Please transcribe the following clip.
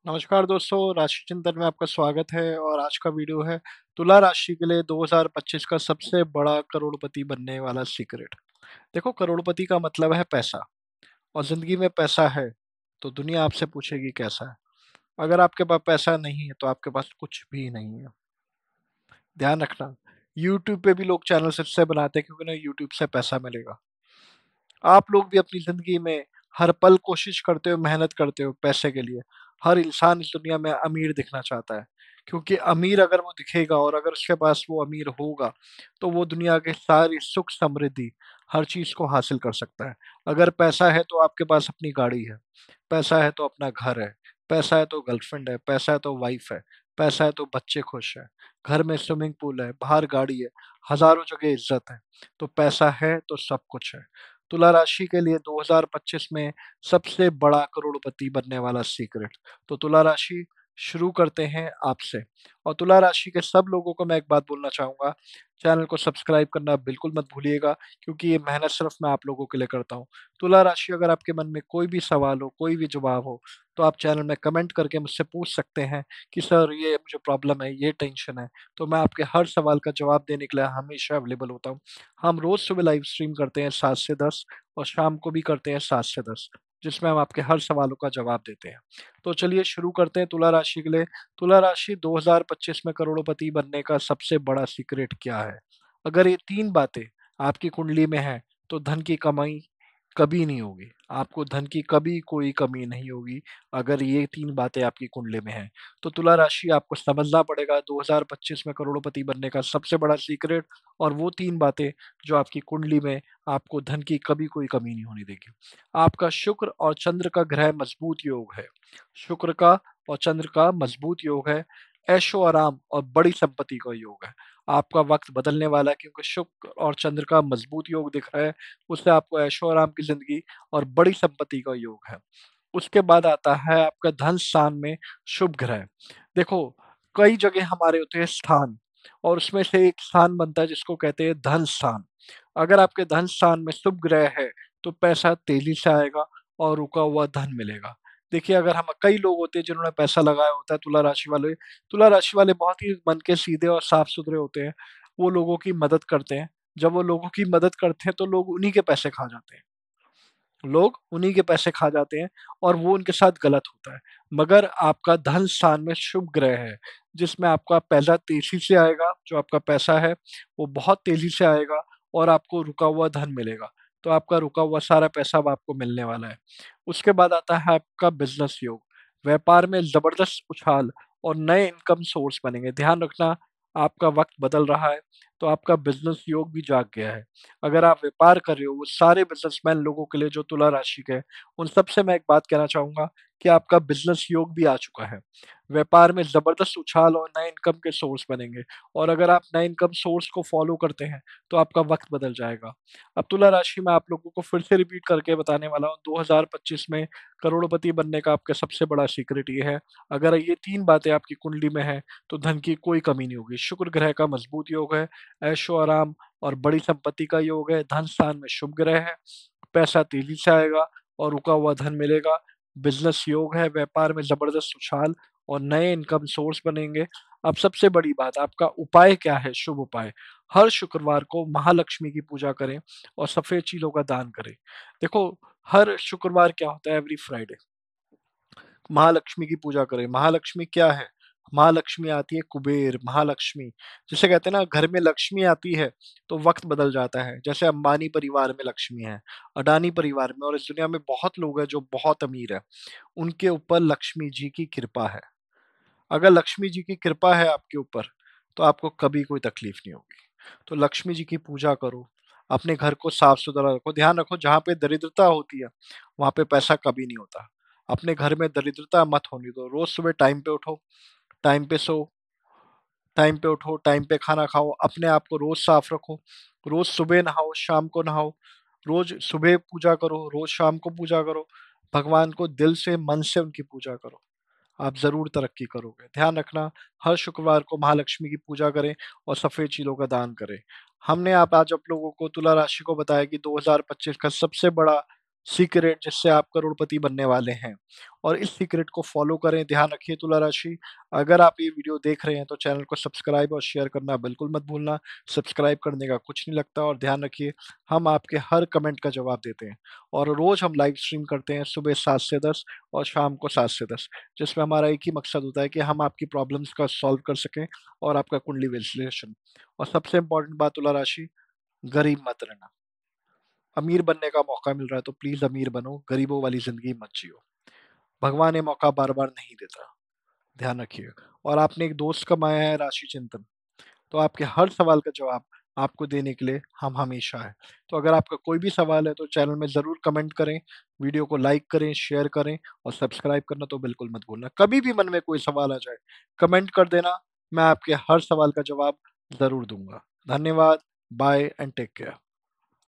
नमस्कार दोस्तों, राशि चिंतन में आपका स्वागत है और आज का वीडियो है तुला राशि के लिए 2025 का सबसे बड़ा करोड़पति बनने वाला सीक्रेट। देखो, करोड़पति का मतलब है पैसा और जिंदगी में पैसा है तो दुनिया आपसे पूछेगी कैसा है। अगर आपके पास पैसा नहीं है तो आपके पास कुछ भी नहीं है। ध्यान रखना, यूट्यूब पे भी लोग चैनल इससे बनाते हैं क्योंकि ना यूट्यूब से पैसा मिलेगा। आप लोग भी अपनी ज़िंदगी में हर पल कोशिश करते हो, मेहनत करते हो पैसे के लिए। हर इंसान इस दुनिया में अमीर दिखना चाहता है, क्योंकि अमीर अगर वो दिखेगा और अगर उसके पास वो अमीर होगा, तो वो दुनिया के सारी सुख समृद्धि, हर चीज़ को हासिल कर सकता है। अगर पैसा है तो आपके पास अपनी गाड़ी है, पैसा है तो अपना घर है, पैसा है तो गर्लफ्रेंड है, पैसा है तो वाइफ है, पैसा है तो बच्चे खुश हैं, घर में स्विमिंग पूल है, बाहर गाड़ी है, हज़ारों जगह इज़्ज़त है। तो पैसा है तो सब कुछ है। तुला राशि के लिए 2025 में सबसे बड़ा करोड़पति बनने वाला सीक्रेट। तो तुला राशि, शुरू करते हैं आपसे। और तुला राशि के सब लोगों को मैं एक बात बोलना चाहूँगा, चैनल को सब्सक्राइब करना बिल्कुल मत भूलिएगा, क्योंकि ये मेहनत सिर्फ मैं आप लोगों के लिए करता हूँ। तुला राशि, अगर आपके मन में कोई भी सवाल हो, कोई भी जवाब हो, तो आप चैनल में कमेंट करके मुझसे पूछ सकते हैं कि सर ये मुझे प्रॉब्लम है, ये टेंशन है। तो मैं आपके हर सवाल का जवाब देने के लिए हमेशा अवेलेबल होता हूँ। हम रोज़ सुबह लाइव स्ट्रीम करते हैं 7 से 10 और शाम को भी करते हैं 7 से 10, जिसमें हम आपके हर सवालों का जवाब देते हैं। तो चलिए शुरू करते हैं तुला राशि के लिए। तुला राशि 2025 में करोड़पति बनने का सबसे बड़ा सीक्रेट क्या है? अगर ये 3 बातें आपकी कुंडली में हैं, तो धन की कमाई कभी नहीं होगी। आपको धन की कभी कोई कमी नहीं होगी, अगर ये 3 बातें आपकी कुंडली में हैं। तो तुला राशि, आपको समझना पड़ेगा 2025 में करोड़पति बनने का सबसे बड़ा सीक्रेट, और वो 3 बातें जो आपकी कुंडली में आपको धन की कभी कोई कमी नहीं होने देगी। आपका शुक्र और चंद्र का ग्रह मजबूत योग है। शुक्र का और चंद्र का मजबूत योग है। ऐशो आराम और बड़ी संपत्ति का योग है। आपका वक्त बदलने वाला है, क्योंकि शुक्र और चंद्र का मजबूत योग दिख रहा है। उससे आपको ऐशो आराम की जिंदगी और बड़ी संपत्ति का योग है। उसके बाद आता है आपका धन स्थान में शुभ ग्रह। देखो, कई जगह हमारे होते हैं स्थान, और उसमें से एक स्थान बनता है जिसको कहते हैं धन स्थान। अगर आपके धन स्थान में शुभ ग्रह है, तो पैसा तेजी से आएगा और रुका हुआ धन मिलेगा। देखिए, अगर हम कई लोग होते हैं जिन्होंने पैसा लगाया होता है, तुला राशि वाले बहुत ही मन के सीधे और साफ सुथरे होते हैं। वो लोगों की मदद करते हैं। जब वो लोगों की मदद करते हैं तो लोग उन्हीं के पैसे खा जाते हैं। लोग उन्हीं के पैसे खा जाते हैं, और वो उनके साथ गलत होता है। मगर आपका धन स्थान में शुभ ग्रह है, जिसमें आपका पैसा तेजी से आएगा। जो आपका पैसा है वो बहुत तेजी से आएगा, और आपको रुका हुआ धन मिलेगा। तो आपका रुका हुआ सारा पैसा अब आपको मिलने वाला है। उसके बाद आता है आपका बिजनेस योग। व्यापार में जबरदस्त उछाल और नए इनकम सोर्स बनेंगे। ध्यान रखना, आपका वक्त बदल रहा है, तो आपका बिजनेस योग भी जाग गया है। अगर आप व्यापार कर रहे हो, वो सारे बिजनेसमैन लोगों के लिए जो तुला राशि के हैं, उन सबसे मैं एक बात कहना चाहूंगा कि आपका बिजनेस योग भी आ चुका है। व्यापार में जबरदस्त उछाल और नए इनकम के सोर्स बनेंगे। और अगर आप नए इनकम सोर्स को फॉलो करते हैं, तो आपका वक्त बदल जाएगा। अब तुला राशि में आप लोगों को फिर से रिपीट करके बताने वाला हूँ, 2025 में करोड़पति बनने का आपका सबसे बड़ा सीक्रेट ये है। अगर ये 3 बातें आपकी कुंडली में है, तो धन की कोई कमी नहीं होगी। शुक्र ग्रह का मजबूत योग है, ऐशो आराम और बड़ी संपत्ति का योग है, धन स्थान में शुभ ग्रह है, पैसा तेजी से आएगा और रुका हुआ धन मिलेगा, बिजनेस योग है, व्यापार में जबरदस्त उछाल और नए इनकम सोर्स बनेंगे। अब सबसे बड़ी बात, आपका उपाय क्या है? शुभ उपाय, हर शुक्रवार को महालक्ष्मी की पूजा करें और सफेद चीलों का दान करें। देखो, हर शुक्रवार क्या होता है? एवरी फ्राइडे महालक्ष्मी की पूजा करें। महालक्ष्मी क्या है? महालक्ष्मी आती है कुबेर महालक्ष्मी। जिसे कहते हैं ना, घर में लक्ष्मी आती है तो वक्त बदल जाता है। जैसे अंबानी परिवार में लक्ष्मी है, अडानी परिवार में, और इस दुनिया में बहुत लोग हैं जो बहुत अमीर है, उनके ऊपर लक्ष्मी जी की कृपा है। अगर लक्ष्मी जी की कृपा है आपके ऊपर, तो आपको कभी कोई तकलीफ नहीं होगी। तो लक्ष्मी जी की पूजा करो, अपने घर को साफ सुथरा रखो। ध्यान रखो, जहाँ पे दरिद्रता होती है, वहां पे पैसा कभी नहीं होता। अपने घर में दरिद्रता मत होने दो। रोज सुबह टाइम पे उठो, टाइम पे सो, टाइम पे उठो, टाइम पे खाना खाओ, अपने आप को रोज साफ रखो। रोज सुबह नहाओ, शाम को नहाओ। रोज सुबह पूजा करो, रोज शाम को पूजा करो। भगवान को दिल से, मन से उनकी पूजा करो। आप ज़रूर तरक्की करोगे। ध्यान रखना, हर शुक्रवार को महालक्ष्मी की पूजा करें और सफ़ेद चीलों का दान करें। हमने आप आज आप लोगों को तुला राशि को बताया कि 2025 का सबसे बड़ा सीक्रेट जिससे आप करोड़पति बनने वाले हैं। और इस सीक्रेट को फॉलो करें। ध्यान रखिए तुला राशि, अगर आप ये वीडियो देख रहे हैं तो चैनल को सब्सक्राइब और शेयर करना बिल्कुल मत भूलना। सब्सक्राइब करने का कुछ नहीं लगता। और ध्यान रखिए, हम आपके हर कमेंट का जवाब देते हैं। और रोज हम लाइव स्ट्रीम करते हैं सुबह 7 से 10 और शाम को 7 से 10, जिसमें हमारा एक ही मकसद होता है कि हम आपकी प्रॉब्लम्स का सॉल्व कर सकें और आपका कुंडली विश्लेषण। और सबसे इम्पोर्टेंट बात तुला राशि, गरीब मत रहना। अमीर बनने का मौका मिल रहा है तो प्लीज अमीर बनो, गरीबों वाली जिंदगी मत जियो। भगवान ये मौका बार बार नहीं देता। ध्यान रखिए। और आपने एक दोस्त कमाया है राशि चिंतन, तो आपके हर सवाल का जवाब आपको देने के लिए हम हमेशा हैं। तो अगर आपका कोई भी सवाल है तो चैनल में ज़रूर कमेंट करें, वीडियो को लाइक करें, शेयर करें और सब्सक्राइब करना तो बिल्कुल मत भूलना। कभी भी मन में कोई सवाल आ जाए, कमेंट कर देना, मैं आपके हर सवाल का जवाब ज़रूर दूँगा। धन्यवाद, बाय एंड टेक केयर।